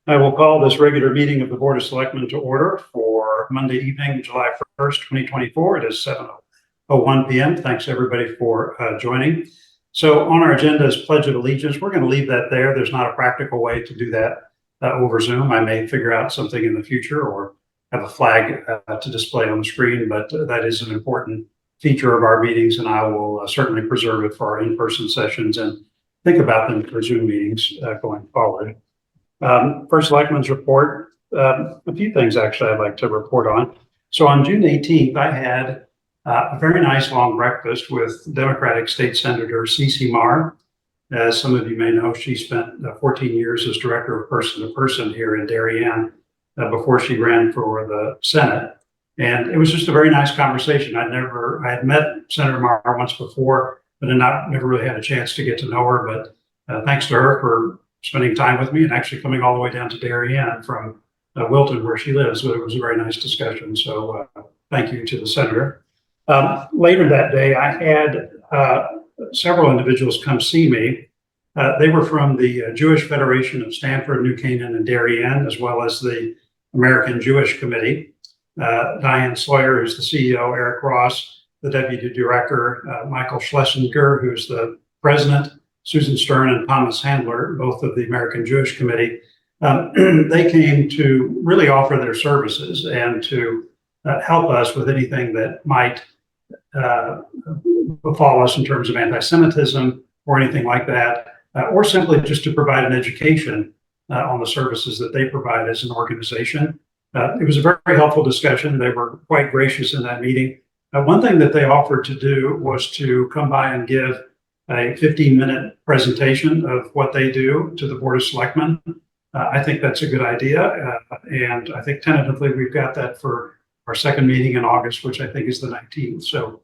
I will call this regular meeting of the Board of Selectmen to order for Monday evening, July 1st, 2024. It is 7:01 p.m. Thanks everybody for joining. So on our agenda is Pledge of Allegiance. We're going to leave that there. There's not a practical way to do that over Zoom. I may figure out something in the future or have a flag to display on the screen, but that is an important feature of our meetings, and I will certainly preserve it for our in-person sessions and think about them for Zoom meetings going forward. First Selectmen's report, a few things actually I'd like to report on. So on June 18th, I had a very nice long breakfast with Democratic State Senator Cece Marr. As some of you may know, she spent 14 years as director of person to person here in Darien before she ran for the Senate. And it was just a very nice conversation. I had met Senator Marr once before, but never really had a chance to get to know her. But thanks to her for spending time with me and actually coming all the way down to Darien from Wilton, where she lives. So it was a very nice discussion. So thank you to the senator. Later that day, I had several individuals come see me. They were from the Jewish Federation of Stanford, New Canaan, and Darien, as well as the American Jewish Committee. Diane Sawyer, who's the CEO, Eric Ross, the deputy director, Michael Schlesinger, who's the president, Susan Stern and Thomas Handler, both of the American Jewish Committee. They came to really offer their services and to help us with anything that might befall us in terms of anti-Semitism or anything like that, or simply just to provide an education on the services that they provide as an organization. It was a very, very helpful discussion. They were quite gracious in that meeting. One thing that they offered to do was to come by and give a 15-minute presentation of what they do to the Board of Selectmen. I think that's a good idea. And I think tentatively we've got that for our second meeting in August, which I think is the 19th. So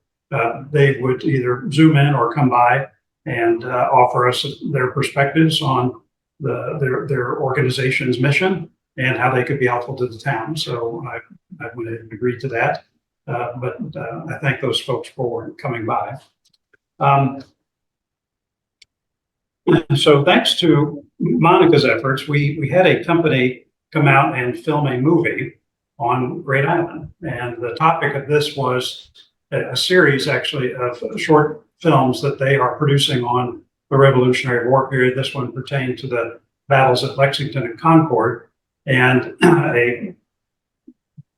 they would either Zoom in or come by and offer us their perspectives on their organization's mission and how they could be helpful to the town. So I went ahead and agreed to that. But I thank those folks for coming by. So thanks to Monica's efforts, we had a company come out and film a movie on Great Island. And the topic of this was a series actually of short films that they are producing on the Revolutionary War period. This one pertained to the battles at Lexington and Concord. And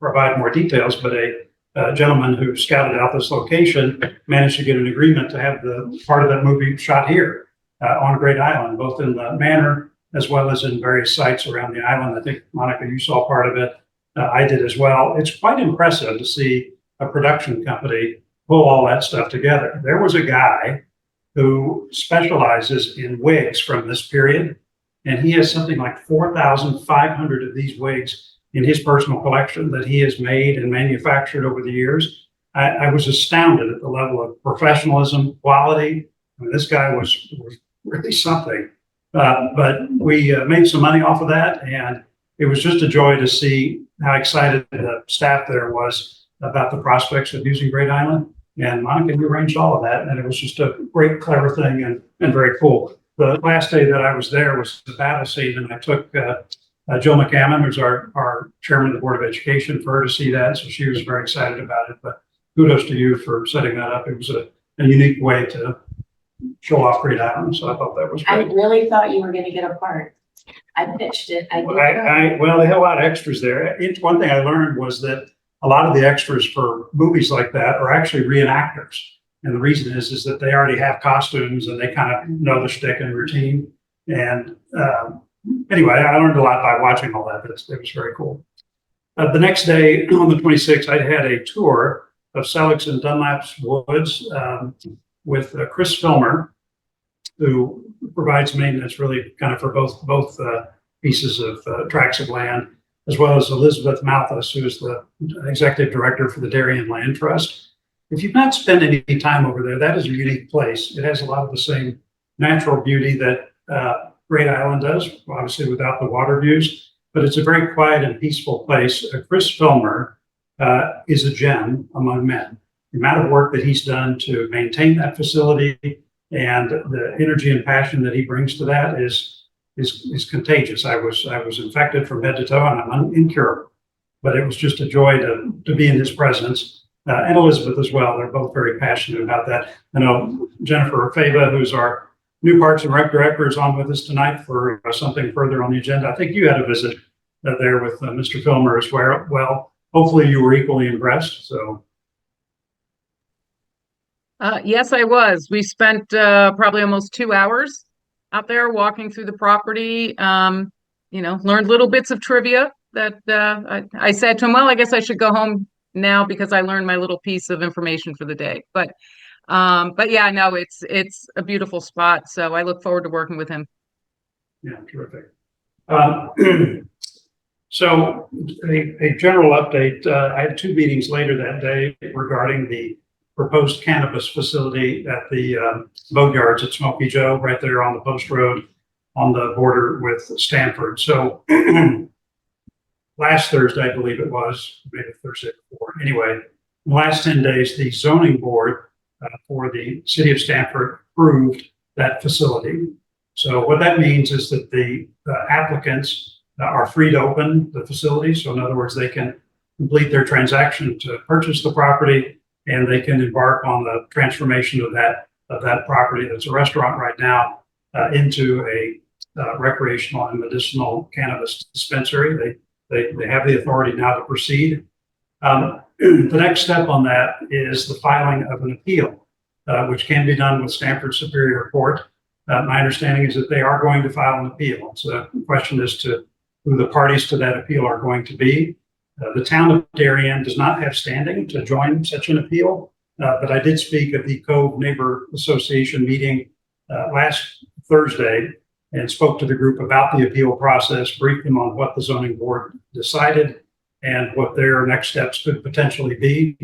provide more details, but a gentleman who scouted out this location managed to get an agreement to have the part of that movie shot here on Great Island, both in the manor as well as in various sites around the island. I think, Monica, you saw part of it. I did as well. It's quite impressive to see a production company pull all that stuff together. There was a guy who specializes in wigs from this period, and he has something like 4,500 of these wigs in his personal collection that he has made and manufactured over the years. I was astounded at the level of professionalism, quality. I mean, this guy was really something. But we made some money off of that, and it was just a joy to see how excited the staff there was about the prospects of using Great Island. And Monica, you arranged all of that, and it was just a great, clever thing and very cool. The last day that I was there was the battle scene, and I took Jill McCammon, who's our chairman of the Board of Education, for her to see that. So she was very excited about it. But kudos to you for setting that up. It was a unique way to show off Great Island. So I thought that was great. I really thought you were going to get a part. I pitched it. Well, they had a lot of extras there. One thing I learned was that a lot of the extras for movies like that are actually reenactors. And the reason is that they already have costumes and they kind of know the shtick and routine. And anyway, I learned a lot by watching all that. It was very cool. The next day, on the 26th, I had a tour of Selig's and Dunlap's Woods with Chris Filmer, who provides maintenance really kind of for both pieces of tracts of land, as well as Elizabeth Malthus, who is the executive director for the Darien Land Trust. If you've not spent any time over there, that is a unique place. It has a lot of the same natural beauty that Great Island does, obviously without the water views, but it's a very quiet and peaceful place. Chris Filmer is a gem among men. The amount of work that he's done to maintain that facility and the energy and passion that he brings to that is is contagious. I was infected from head to toe, and I'm incurable. But it was just a joy to be in his presence, and Elizabeth as well. They're both very passionate about that. I know Jennifer Fava, who's our new Parks and Rec Director, is on with us tonight for something further on the agenda. I think you had a visit there with Mr. Filmer as well. Well, hopefully you were equally impressed. So. Yes, I was. We spent probably almost 2 hours out there walking through the property. Learned little bits of trivia that I said to him, well, I guess I should go home now because I learned my little piece of information for the day. But yeah, no, it's a beautiful spot. So I look forward to working with him. Yeah, terrific. So a general update. I had 2 meetings later that day regarding the proposed cannabis facility at the boatyards at Smoky Joe, right there on the post road on the border with Stanford. So last Thursday, I believe it was, maybe Thursday before. Anyway, in the last 10 days, the zoning board for the city of Stanford approved that facility. So what that means is that the applicants are free to open the facility. So in other words, they can complete their transaction to purchase the property, and they can embark on the transformation of that property that's a restaurant right now into a recreational and medicinal cannabis dispensary. They have the authority now to proceed. The next step on that is the filing of an appeal, which can be done with Stanford Superior Court. My understanding is that they are going to file an appeal. So the question is to who the parties to that appeal are going to be. The town of Darien does not have standing to join such an appeal, but I did speak at the Cove Neighbor Association meeting last Thursday and spoke to the group about the appeal process, briefed them on what the zoning board decided and what their next steps could potentially be.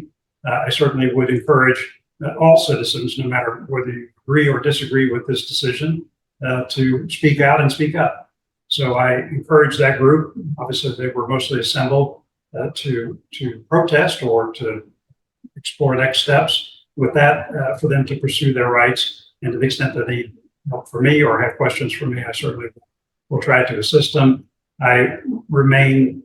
I certainly would encourage all citizens, no matter whether you agree or disagree with this decision, to speak out and speak up. So I encourage that group. Obviously, they were mostly assembled to protest or to explore next steps with that, for them to pursue their rights. And to the extent that they need help from me or have questions for me, I certainly will try to assist them. I remain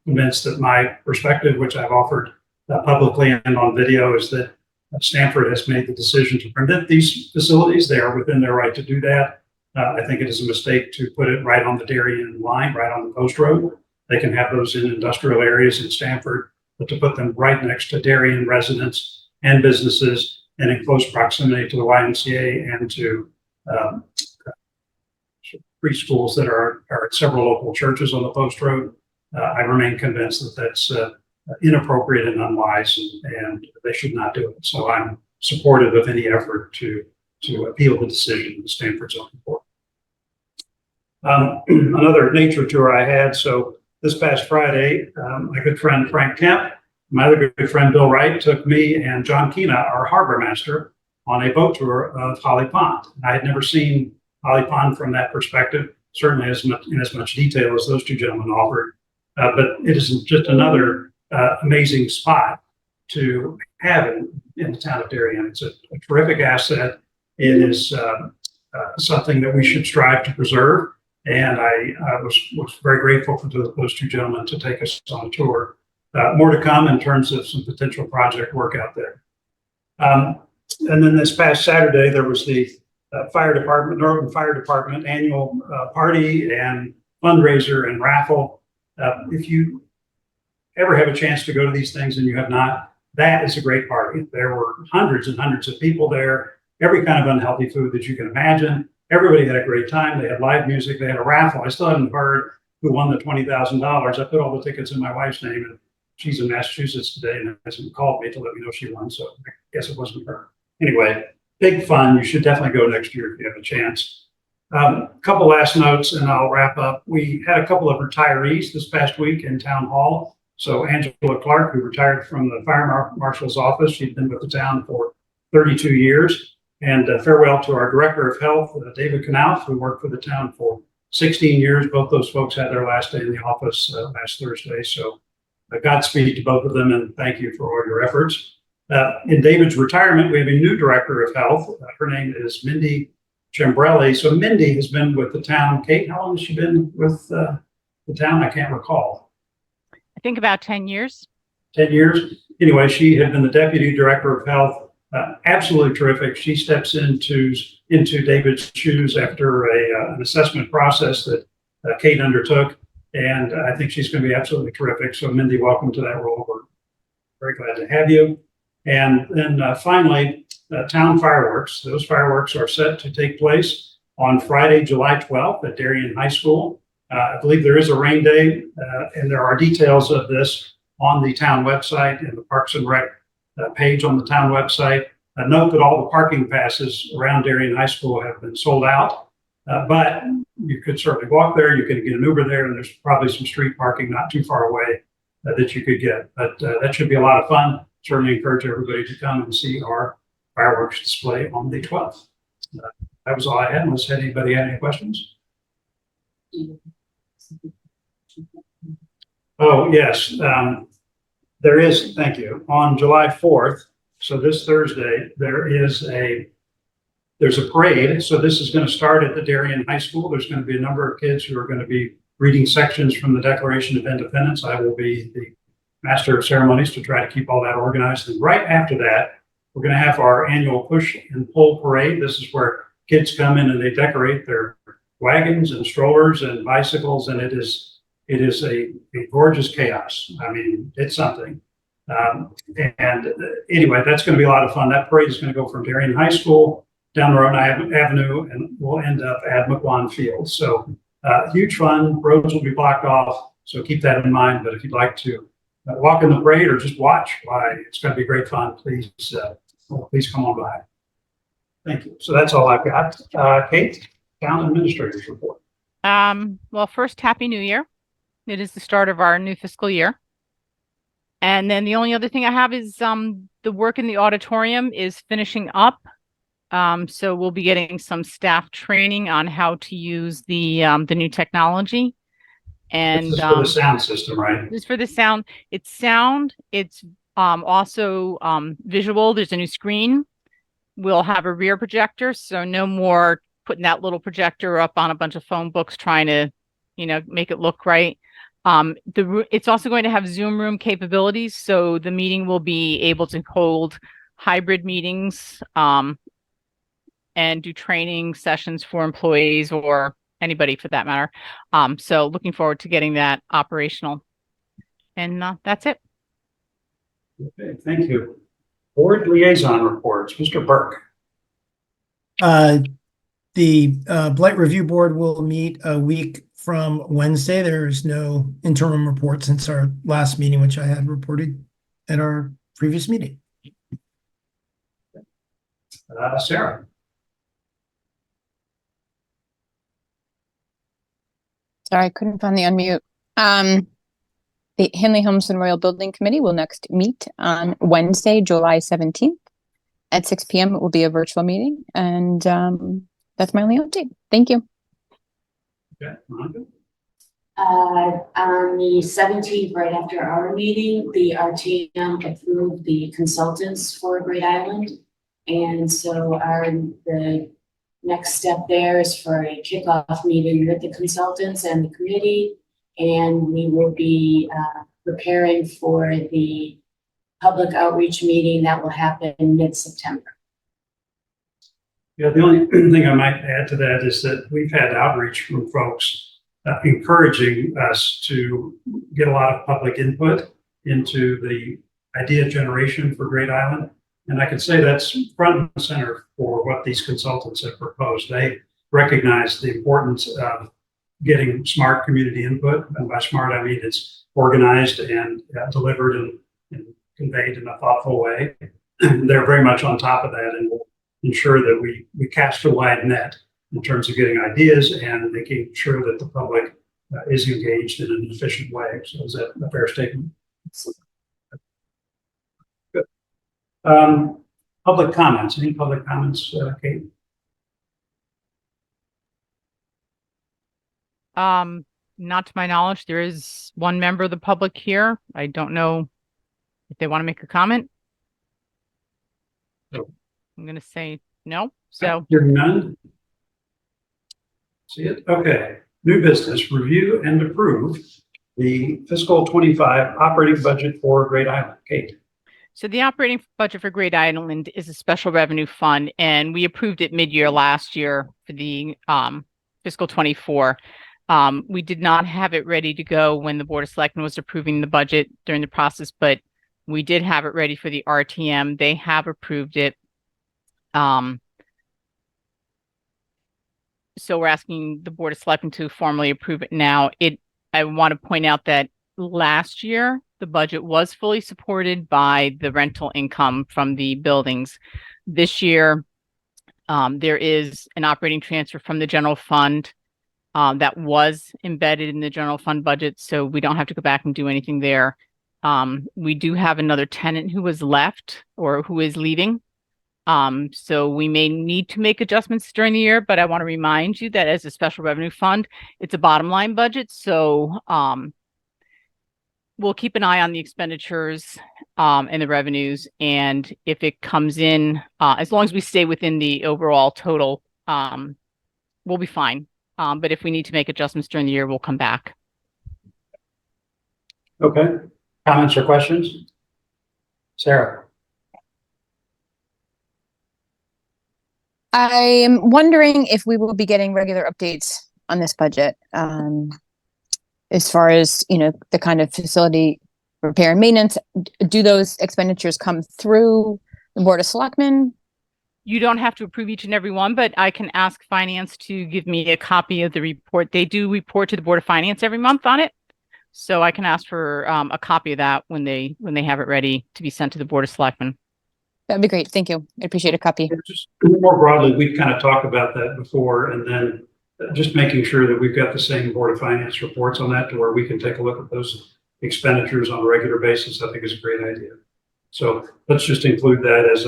convinced that my perspective, which I've offered publicly and on video, is that Stanford has made the decision to permit these facilities. They are within their right to do that. I think it is a mistake to put it right on the Darien line, right on the post road. They can have those in industrial areas in Stanford, but to put them right next to Darien residents and businesses and in close proximity to the YMCA and to preschools that are at several local churches on the post road, I remain convinced that that's inappropriate and unwise, and they should not do it. So I'm supportive of any effort to appeal the decision of the Stanford zoning board. Another nature tour I had. So this past Friday, my good friend Frank Kemp, my other good friend Bill Wright, took me and John Keena, our harbor master, on a boat tour of Holly Pond. I had never seen Holly Pond from that perspective, certainly in as much detail as those 2 gentlemen offered. But it is just another amazing spot to have in the town of Darien. It's a terrific asset. It is something that we should strive to preserve. And I was very grateful for those 2 gentlemen to take us on a tour. More to come in terms of some potential project work out there. And then this past Saturday, there was the Northern Fire Department annual party and fundraiser and raffle. If you ever have a chance to go to these things and you have not, that is a great party. There were hundreds and hundreds of people there, every kind of unhealthy food that you can imagine. Everybody had a great time. They had live music. They had a raffle. I still haven't heard who won the $20,000. I put all the tickets in my wife's name, and she's in Massachusetts today and hasn't called me to let me know she won. So I guess it wasn't her. Anyway, big fun. You should definitely go next year if you have a chance. A couple last notes and I'll wrap up. We had a couple of retirees this past week in town hall. So Angela Clark, who retired from the fire marshal's office, she'd been with the town for 32 years. And farewell to our director of health, David Knauf, who worked for the town for 16 years. Both those folks had their last day in the office last Thursday. So Godspeed to both of them, and thank you for all your efforts. In David's retirement, we have a new director of health. Her name is Mindy Chambrelli. So Mindy has been with the town. Kate, how long has she been with the town? I can't recall. I think about 10 years. 10 years. Anyway, she had been the deputy director of health. Absolutely terrific. She steps into David's shoes after an assessment process that Kate undertook, and I think she's going to be absolutely terrific. So, Mindy, welcome to that role. We're very glad to have you. And then finally, town fireworks. Those fireworks are set to take place on Friday, July 12th at Darien High School. I believe there is a rain day, and there are details of this on the town website and the Parks and Rec page on the town website. Note that all the parking passes around Darien High School have been sold out, but you could certainly walk there. You could get an Uber there, and there's probably some street parking not too far away that you could get. But that should be a lot of fun. Certainly encourage everybody to come and see our fireworks display on the 12th. That was all I had, unless anybody had any questions. Oh, yes. There is, thank you. On July 4th, so this Thursday, there's a parade. So this is going to start at the Darien High School. There's going to be a number of kids who are going to be reading sections from the Declaration of Independence. I will be the master of ceremonies to try to keep all that organized. And right after that, we're going to have our annual push and pull parade. This is where kids come in and they decorate their wagons and strollers and bicycles, and it is a gorgeous chaos. I mean, it's something. And anyway, that's going to be a lot of fun. That parade is going to go from Darien High School down Road Avenue, and we'll end up at McQuan Field. So huge fun. Roads will be blocked off, so keep that in mind. But if you'd like to walk in the parade or just watch, why, it's going to be great fun. Please come on by. Thank you. So that's all I've got. Kate, Town Administrator's report. Well, first, Happy New Year. It is the start of our new fiscal year. And then the only other thing I have is the work in the auditorium is finishing up. So we'll be getting some staff training on how to use the new technology. And this is for the sound system, right? This is for the sound. It's sound. It's also visual. There's a new screen. We'll have a rear projector, so no more putting that little projector up on a bunch of phone books trying to, make it look right. It's also going to have Zoom room capabilities, so the meeting will be able to hold hybrid meetings and do training sessions for employees or anybody for that matter. So looking forward to getting that operational. And that's it. Okay, thank you. Board liaison reports, Mr. Burke. The Blight Review Board will meet a week from Wednesday. There is no interim report since our last meeting, which I had reported at our previous meeting. Sarah. Sorry, I couldn't find the unmute. The Henley Homes and Royal Building Committee will next meet on Wednesday, July 17th at 6 p.m. It will be a virtual meeting, and that's my only update. Thank you. Okay, Monica. On the 17th, right after our meeting, the RTM approved the consultants for Great Island. And so the next step there is for a kickoff meeting with the consultants and the committee. And we will be preparing for the public outreach meeting that will happen mid-September. Yeah, the only thing I might add to that is that we've had outreach from folks encouraging us to get a lot of public input into the idea generation for Great Island. And I can say that's front and center for what these consultants have proposed. They recognize the importance of getting smart community input. And by smart, I mean it's organized and delivered and conveyed in a thoughtful way. They're very much on top of that and will ensure that we cast a wide net in terms of getting ideas and making sure that the public is engaged in an efficient way. So is that a fair statement? Good. Public comments. Any public comments, Kate? Not to my knowledge. There is one member of the public here. I don't know if they want to make a comment. No. I'm going to say no. So Hearing none. See it? Okay. New business, review and approve the fiscal 25 operating budget for Great Island. Kate. So the operating budget for Great Island is a special revenue fund, and we approved it mid-year last year for the fiscal 24. We did not have it ready to go when the Board of Selectmen was approving the budget during the process, but we did have it ready for the RTM. They have approved it. So we're asking the Board of Selectmen to formally approve it now. I want to point out that last year, the budget was fully supported by the rental income from the buildings. This year, there is an operating transfer from the general fund that was embedded in the general fund budget, so we don't have to go back and do anything there. We do have another tenant who was left or who is leaving. So we may need to make adjustments during the year, but I want to remind you that as a special revenue fund, it's a bottom line budget. So we'll keep an eye on the expenditures and the revenues. And if it comes in, as long as we stay within the overall total, we'll be fine. But if we need to make adjustments during the year, we'll come back. Okay. Comments or questions? Sarah. I'm wondering if we will be getting regular updates on this budget. As far as, the kind of facility repair and maintenance, do those expenditures come through the Board of Selectmen? You don't have to approve each and every one, but I can ask finance to give me a copy of the report. They do report to the Board of Finance every month on it. So I can ask for a copy of that when they have it ready to be sent to the Board of Selectmen. That'd be great. Thank you. I appreciate a copy. Just more broadly, we've kind of talked about that before, and then just making sure that we've got the same Board of Finance reports on that to where we can take a look at those expenditures on a regular basis, I think is a great idea. So let's just include that as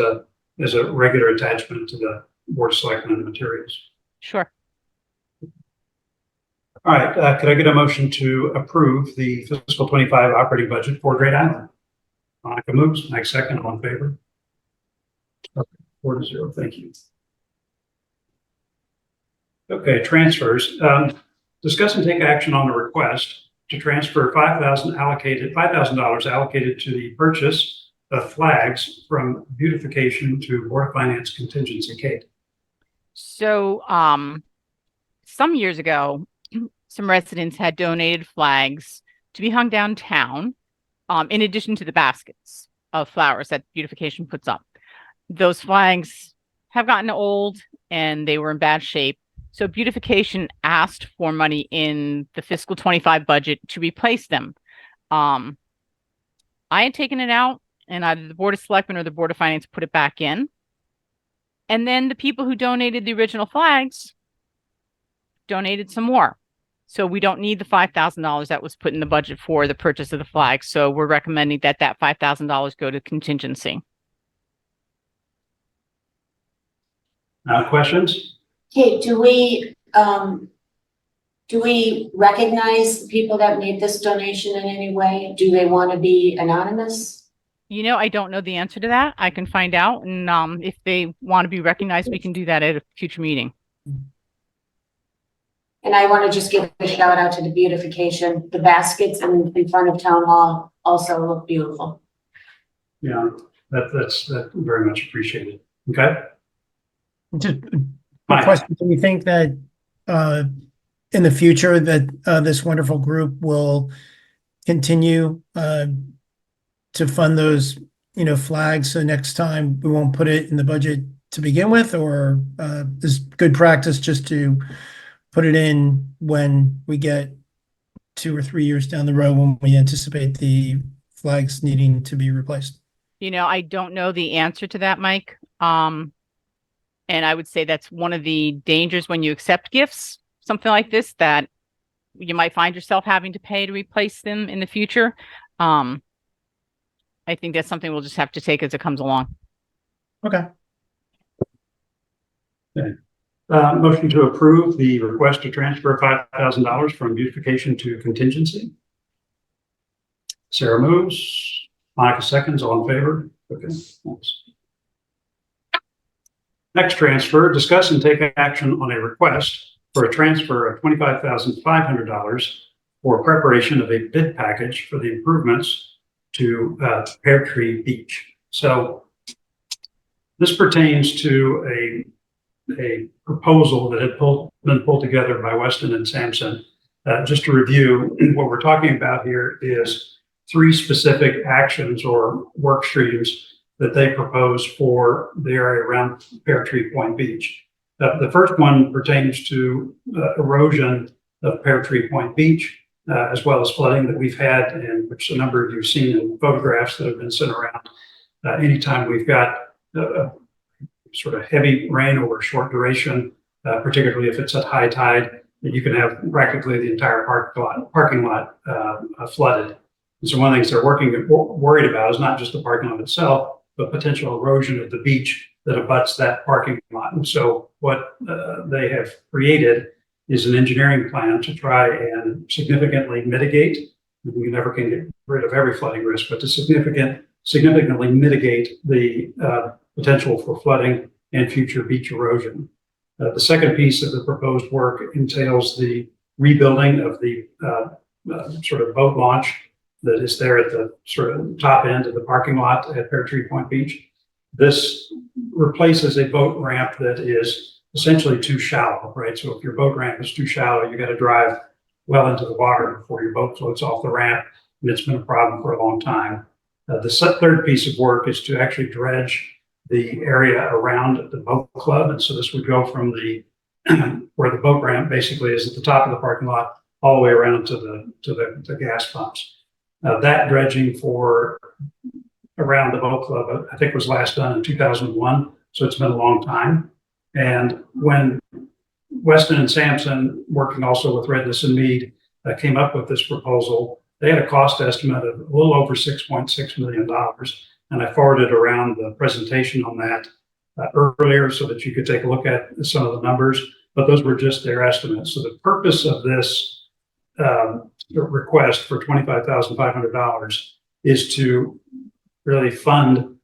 a regular attachment to the Board of Selectmen materials. Sure. All right, could I get a motion to approve the fiscal 25 operating budget for Great Island? Monica moves, Mike second, all in favor? Okay, 4-0, thank you. Okay, transfers. Discuss and take action on the request to transfer $5,000 allocated to the purchase of flags from beautification to Board of Finance contingency. Kate. So some years ago, some residents had donated flags to be hung downtown, in addition to the baskets of flowers that beautification puts up. Those flags have gotten old and they were in bad shape. So beautification asked for money in the fiscal 25 budget to replace them. I had taken it out and either the Board of Selectmen or the Board of Finance put it back in. And then the people who donated the original flags donated some more. So we don't need the $5,000 that was put in the budget for the purchase of the flags. So we're recommending that $5,000 go to contingency. Questions? Kate, do we recognize the people that made this donation in any way? Do they want to be anonymous? I don't know the answer to that. I can find out. And if they want to be recognized, we can do that at a future meeting. And I want to just give a shout out to the beautification. The baskets in front of Town Hall also look beautiful. Yeah, that's very much appreciated. Okay. Just a question. Do we think that in the future that this wonderful group will continue to fund those, flags? So next time we won't put it in the budget to begin with, or is good practice just to put it in when we get 2 or 3 years down the road when we anticipate the flags needing to be replaced? I don't know the answer to that, Mike. And I would say that's one of the dangers when you accept gifts, something like this, that you might find yourself having to pay to replace them in the future. I think that's something we'll just have to take as it comes along. Okay. Okay. Motion to approve the request to transfer $5,000 from beautification to contingency. Sarah moves. Monica seconds. All in favor? Okay. Thanks. Next transfer, discuss and take action on a request for a transfer of $25,500 for preparation of a bid package for the improvements to Pear Tree Beach. So this pertains to a proposal that had been pulled together by Weston and Sampson. Just to review, what we're talking about here is 3 specific actions or work streams that they propose for the area around Pear Tree Point Beach. The first one pertains to erosion of Pear Tree Point Beach, as well as flooding that we've had, and which a number of you have seen in photographs that have been sent around. Anytime we've got sort of heavy rain over a short duration, particularly if it's at high tide, you can have practically the entire parking lot flooded. And so one of the things they're worried about is not just the parking lot itself, but potential erosion of the beach that abuts that parking lot. And so what they have created is an engineering plan to try and significantly mitigate. We never can get rid of every flooding risk, but to significantly mitigate the potential for flooding and future beach erosion. The second piece of the proposed work entails the rebuilding of the sort of boat launch that is there at the sort of top end of the parking lot at Pear Tree Point Beach. This replaces a boat ramp that is essentially too shallow, right? So if your boat ramp is too shallow, you got to drive well into the water before your boat floats off the ramp, and it's been a problem for a long time. The third piece of work is to actually dredge the area around the boat club, and so this would go from the where the boat ramp basically is at the top of the parking lot all the way around to the gas pumps. That dredging for around the boat club, I think, was last done in 2001, so it's been a long time. And when Weston and Sampson, working also with Redness and Mead, came up with this proposal, they had a cost estimate of a little over $6.6 million. And I forwarded around the presentation on that earlier so that you could take a look at some of the numbers, but those were just their estimates. So the purpose of this request for $25,500 is to really fund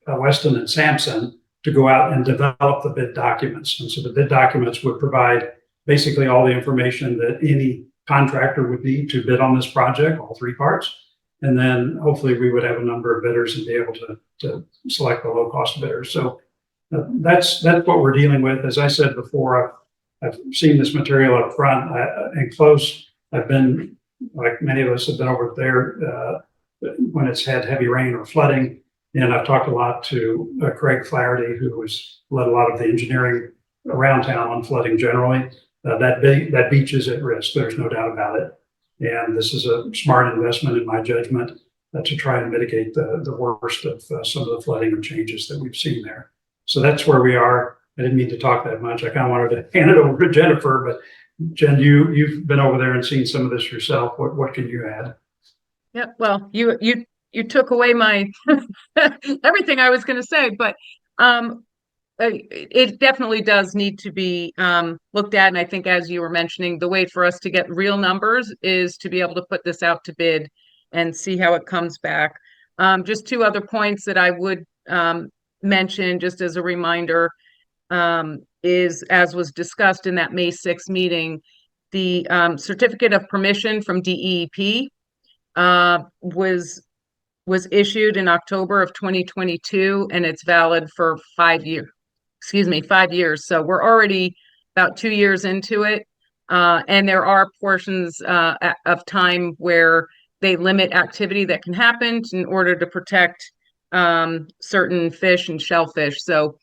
Weston and Sampson to go out and develop the bid documents. And so the bid documents would provide basically all the information that any contractor would need to bid on this project, all 3 parts. And then hopefully we would have a number of bidders and be able to select the low cost bidders. So that's what we're dealing with. As I said before, I've seen this material up front and close. I've been, like many of us, have been over there when it's had heavy rain or flooding. And I've talked a lot to Craig Flaherty, who has led a lot of the engineering around town on flooding generally. That beach is at risk. There's no doubt about it. And this is a smart investment, in my judgment, to try and mitigate the worst of some of the flooding and changes that we've seen there. So that's where we are. I didn't mean to talk that much. I kind of wanted to hand it over to Jennifer, but Jen, you've been over there and seen some of this yourself. What can you add? Yeah, well, you took away my everything I was going to say, but it definitely does need to be looked at. And I think, as you were mentioning, the way for us to get real numbers is to be able to put this out to bid and see how it comes back. Just 2 other points that I would mention, just as a reminder, is, as was discussed in that May 6th meeting, the certificate of permission from DEP was issued in October of 2022, and it's valid for 5 years. 5 years. So we're already about 2 years into it. And there are portions of time where they limit activity that can happen in order to protect certain fish and shellfish. So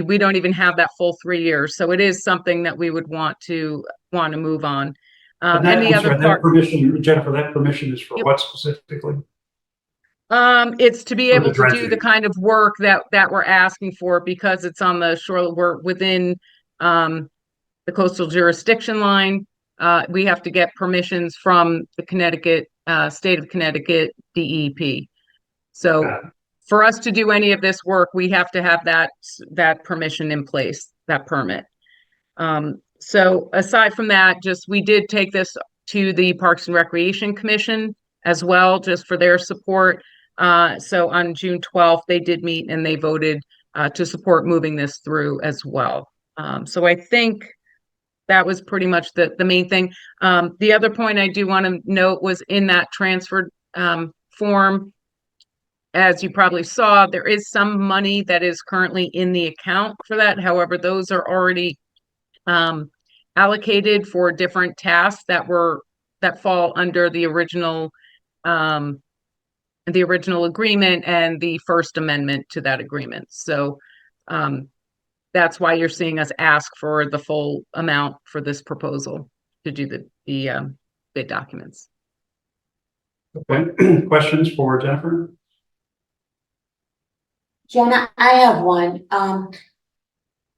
we don't even have that full 3 years. So it is something that we would want to move on. And the other part, that permission, Jennifer, that permission is for what specifically? It's to be For able the to do dredging. the kind of work that we're asking for, because it's on the shore. We're within the coastal jurisdiction line. We have to get permissions from the Connecticut state of Connecticut DEP. So for us to do any of this work, we have to have that permission in place, that permit. So aside from that, we did take this to the Parks and Recreation Commission as well, just for their support. So on June 12th, they did meet and they voted to support moving this through as well. So I think that was pretty much the main thing. The other point I do want to note was in that transfer form, as you probably saw, there is some money that is currently in the account for that. However, those are already allocated for different tasks that fall under the original agreement and the First Amendment to that agreement. So that's why you're seeing us ask for the full amount for this proposal to do the bid documents. Okay, questions for Jennifer? Jenna, I have one.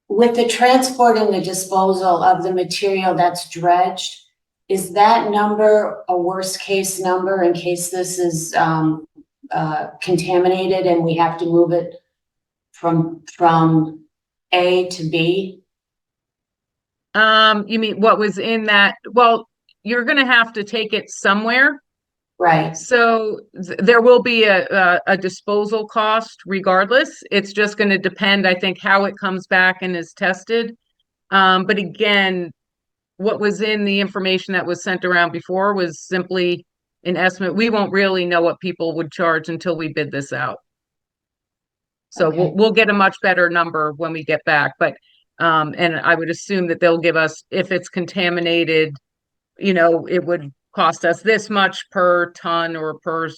With the transport and the disposal of the material that's dredged, is that number a worst case number in case this is contaminated and we have to move it from A to B? You mean what was in that? Well, you're going to have to take it somewhere. Right. So there will be a disposal cost regardless. It's just going to depend, I think, how it comes back and is tested. But again, what was in the information that was sent around before was simply an estimate. We won't really know what people would charge until we bid this out. So Okay. we'll get a much better number when we get back. But and I would assume that they'll give us, if it's contaminated, it would cost us this much per ton or per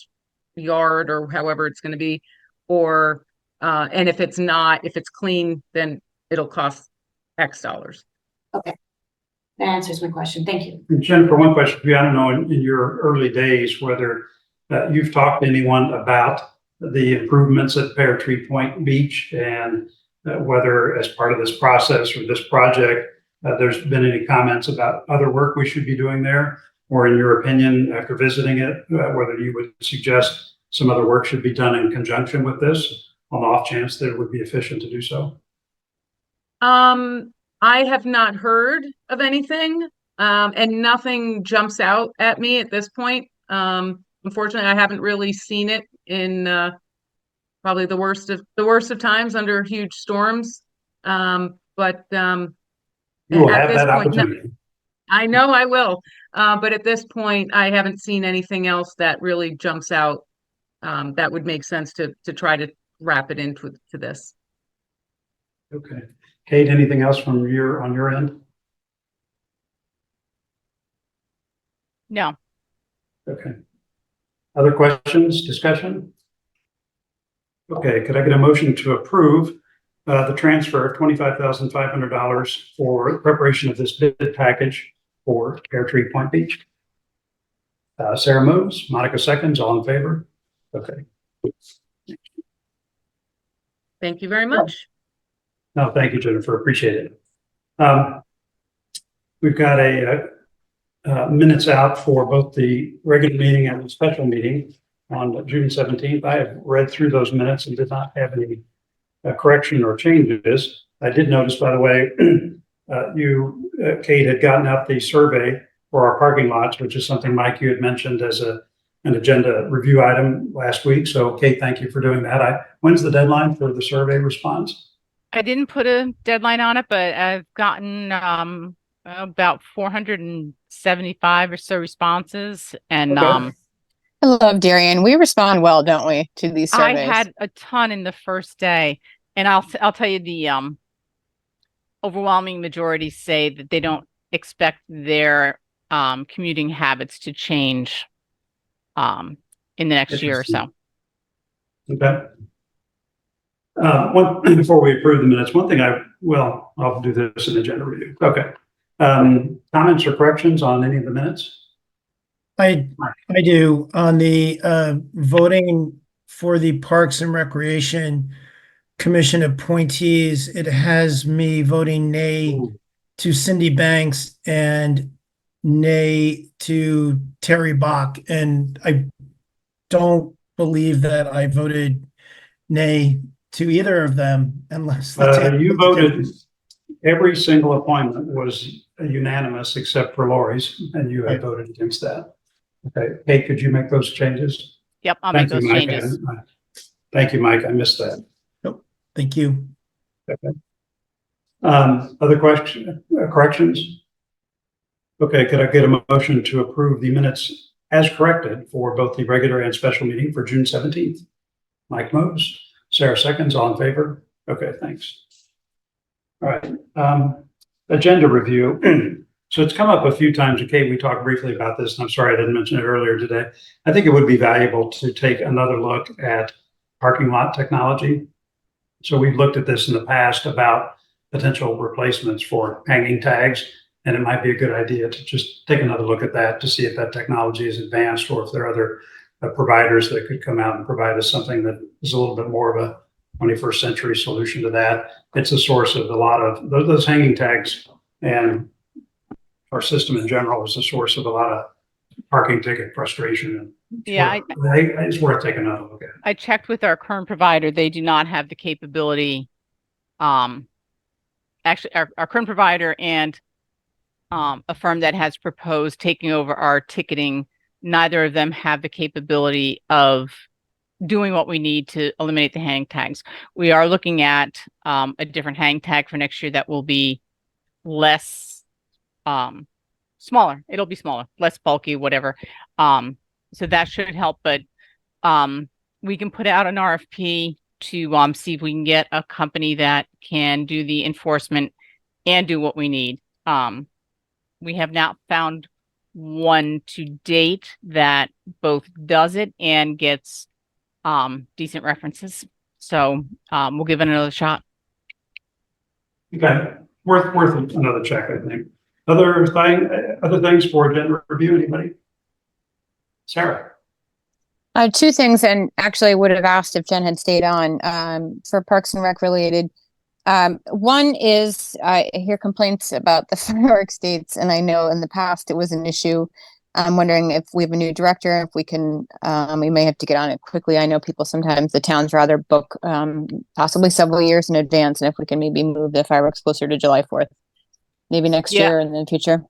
yard or however it's going to be. Or and if it's clean, then it'll cost X dollars. Okay. That answers my question. Thank you. And Jennifer, one question for you. I don't know in your early days whether you've talked to anyone about the improvements at Pear Tree Point Beach and whether as part of this process or this project, there's been any comments about other work we should be doing there, or in your opinion, after visiting it, whether you would suggest some other work should be done in conjunction with this on the off chance that it would be efficient to do so? I have not heard of anything, and nothing jumps out at me at this point. Unfortunately, I haven't really seen it in probably the worst of times under huge storms. But You will at have this that point, no, opportunity. I know I will. But at this point, I haven't seen anything else that really jumps out that would make sense to try to wrap it into this. Okay. Kate, anything else on your end? No. Okay. Other questions, discussion? Okay, could I get a motion to approve the transfer of $25,500 for preparation of this bid package for Pear Tree Point Beach? Sarah moves, Monica seconds, all in favor? Okay. Thank you very much. No, thank you, Jennifer. Appreciate it. We've got a minutes out for both the regular meeting and the special meeting on June 17th. I have read through those minutes and did not have any correction or changes. I did notice, by the way, Kate, had gotten out the survey for our parking lots, which is something, Mike, you had mentioned as an agenda review item last week. So, Kate, thank you for doing that. When's the deadline for the survey response? I didn't put a deadline on it, but I've gotten about 475 or so responses. And Okay. I love Darian. We respond well, don't we, to these surveys? I had a ton in the first day, and I'll tell you the overwhelming majority say that they don't expect their commuting habits to change in the next year or so. Okay. Before we approve the minutes, one thing I'll do this in agenda review. Okay. Comments or corrections on any of the minutes? I do. On the voting for the Parks and Recreation Commission appointees, it has me voting nay to Cindy Banks and nay to Terry Bach. And I don't believe that I voted nay to either of them unless you voted. Every single appointment was unanimous except for Lori's, and you had voted against that. Okay, Kate, could you make those changes? Yep, I'll make those Mike. changes. Thank you, Mike. I missed that. Thank you. Okay. Other corrections? Okay, could I get a motion to approve the minutes as corrected for both the regular and special meeting for June 17th? Mike moves, Sarah seconds, all in favor? Okay, thanks. All right, agenda review. So it's come up a few times, and Kate, we talked briefly about this, and I'm sorry I didn't mention it earlier today. I think it would be valuable to take another look at parking lot technology. So we've looked at this in the past about potential replacements for hanging tags, and it might be a good idea to just take another look at that to see if that technology is advanced or if there are other providers that could come out and provide us something that is a little bit more of a 21st century solution to that. It's a source of a lot of those hanging tags, and our system in general is a source of a lot of parking ticket frustration. Yeah, It's worth taking another look at. I checked with our current provider. They do not have the capability. Actually, our current provider and a firm that has proposed taking over our ticketing, neither of them have the capability of doing what we need to eliminate the hang tags. We are looking at a different hang tag for next year that will be less smaller. It'll be smaller, less bulky, whatever. So that should help, but we can put out an RFP to see if we can get a company that can do the enforcement and do what we need. We have not found one to date that both does it and gets decent references. So we'll give it another shot. Okay, worth another check, I think. Other things for agenda review, anybody? Sarah. Two things, and actually I would have asked if Jen had stayed on, for Parks and Rec related. One is I hear complaints about the fireworks dates, and I know in the past it was an issue. I'm wondering if we have a new director, if we can, we may have to get on it quickly. I know people sometimes, the towns rather book possibly several years in advance, and if we can maybe move the fireworks closer to July 4th, maybe next year and in the future.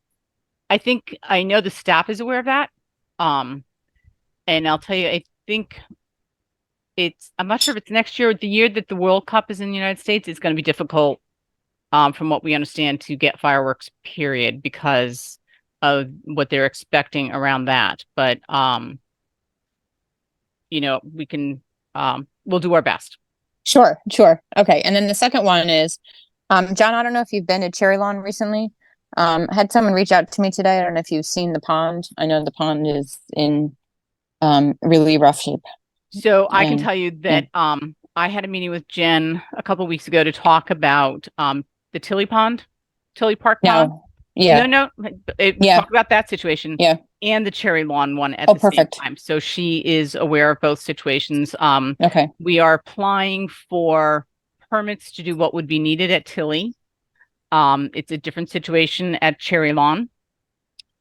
I think I know the staff is aware of that. And I'll tell you, I think I'm not sure if it's next year or the year that the World Cup is in the United States. It's going to be difficult, from what we understand, to get fireworks, period, because of what they're expecting around that. But, we can, we'll do our best. Sure. Okay. And then the second one is, John, I don't know if you've been to Cherry Lawn recently. Had someone reach out to me today. I don't know if you've seen the pond. I know the pond is in really rough shape. So I can tell you that I had a meeting with Jen a couple of weeks ago to talk about the Tilly Park Pond. Yeah. Talk about that situation. Yeah. And the Cherry Lawn one at the same time. So she is aware of both situations. Okay. We are applying for permits to do what would be needed at Tilly. It's a different situation at Cherry Lawn.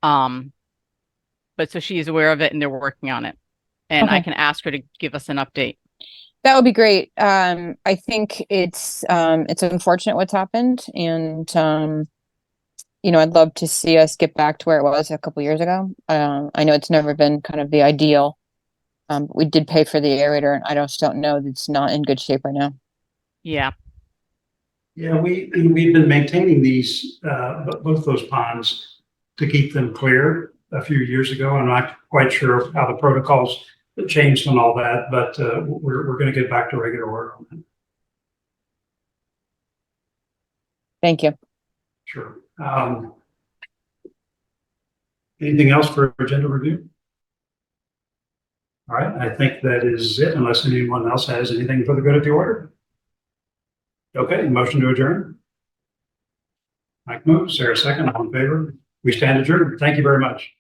But so she is aware of it and they're working on it. And I can ask her to give us an update. That would be great. I think it's unfortunate what's happened, and I'd love to see us get back to where it was a couple years ago. I know it's never been kind of the ideal. We did pay for the aerator, and I just don't know that it's not in good shape right now. Yeah. Yeah, we've been maintaining these both those ponds to keep them clear a few years ago. I'm not quite sure how the protocols changed and all that, but we're going to get back to regular work on that. Thank you. Sure. Anything else for agenda review? All right, I think that is it, unless anyone else has anything for the good of the order. Okay, motion to adjourn. Mike moves, Sarah second, all in favor. We stand adjourned. Thank you very much.